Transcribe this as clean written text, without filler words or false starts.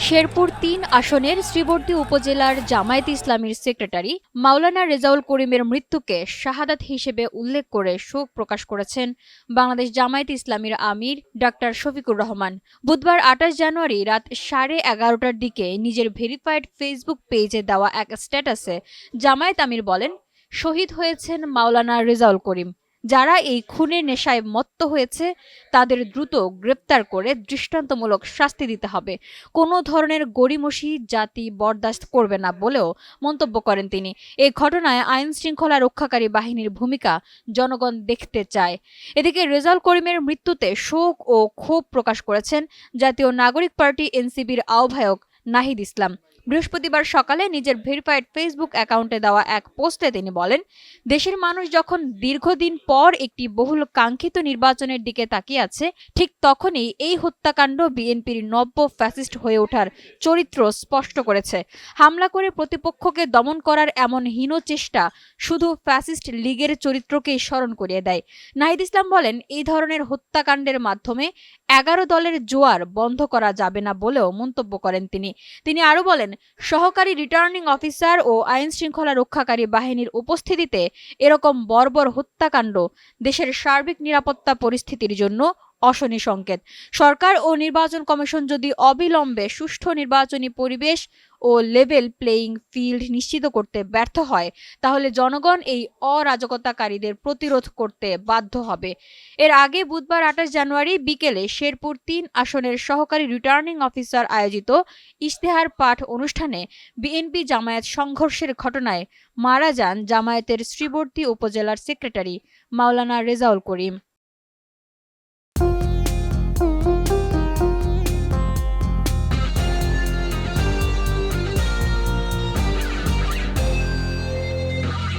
শেরপুর ৩ আসনের শ্রীবর্দী উপজেলার জামায়াতে ইসলামীর সেক্রেটারি মাওলানা রেজাউল করিমের মৃত্যুকে শাহাদাত হিসেবে উল্লেখ করে শোক প্রকাশ করেছেন বাংলাদেশ জামায়াতে ইসলামীর আমির ডাক্তার শফিকুর রহমান। বুধবার ২৮ জানুয়ারি রাত ১১:৩০টার দিকে নিজের ভেরিফাইড ফেসবুক পেজে দেওয়া এক স্ট্যাটাসে জামায়াত আমির বলেন, শহীদ হয়েছেন মাওলানা রেজাউল করিম। যারা এই খুনের নেশায় মত্ত হয়েছে তাদের দ্রুত গ্রেপ্তার করে দৃষ্টান্তমূলক শাস্তি দিতে হবে। কোনো ধরনের গড়িমসি জাতি বরদাস্ত করবে না বলেও মন্তব্য করেন তিনি। এই ঘটনায় আইন শৃঙ্খলা রক্ষাকারী বাহিনীর ভূমিকা জনগণ দেখতে চায়। এদিকে রেজাউল করিমের মৃত্যুতে শোক ও ক্ষোভ প্রকাশ করেছেন জাতীয় নাগরিক পার্টি এনসিপির আহ্বায়ক নাহিদ ইসলাম। বৃহস্পতিবার সকালে নিজের ভেরিফাইড ফেসবুক অ্যাকাউন্টে দেওয়া এক পোস্টে তিনি বলেন, দেশের মানুষ যখন দীর্ঘদিন পর একটি বহুল কাঙ্ক্ষিত নির্বাচনের দিকে তাকিয়ে আছে, ঠিক তখনই এই হত্যাকাণ্ড বিএনপির নব্য ফ্যাসিস্ট হয়ে ওঠার চরিত্র স্পষ্ট করেছে। হামলা করে প্রতিপক্ষকে দমন করার এমন হীন চেষ্টা শুধু ফ্যাসিস্ট লীগের চরিত্রকেই স্মরণ করিয়ে দেয়। নাহিদ ইসলাম বলেন, এই ধরনের হত্যাকাণ্ডের মাধ্যমে ১১ দলের জোয়ার বন্ধ করা যাবে না বলেও মন্তব্য করেন তিনি আরও বলেন, সহকারী রিটার্নিং অফিসার ও আইন শৃঙ্খলা রক্ষাকারী বাহিনীর উপস্থিতিতে এরকম বর্বর হত্যাকাণ্ড দেশের সার্বিক নিরাপত্তা পরিস্থিতির জন্য অশনি সংকেত। সরকার ও নির্বাচন কমিশন যদি অবিলম্বে সুষ্ঠু নির্বাচনী পরিবেশ ও লেভেল প্লেয়িং ফিল্ড নিশ্চিত করতে ব্যর্থ হয়, তাহলে জনগণ এই অরাজকতাকারীদের প্রতিরোধ করতে বাধ্য হবে। এর আগে বুধবার ২৮ জানুয়ারি বিকেলে শেরপুর ৩ আসনের সহকারী রিটার্নিং অফিসার আয়োজিত ইশতেহার পাঠ অনুষ্ঠানে বিএনপি জামায়াত সংঘর্ষের ঘটনায় মারা যান জামায়াতের শ্রীবর্দী উপজেলার সেক্রেটারি মাওলানা রেজাউল করিম।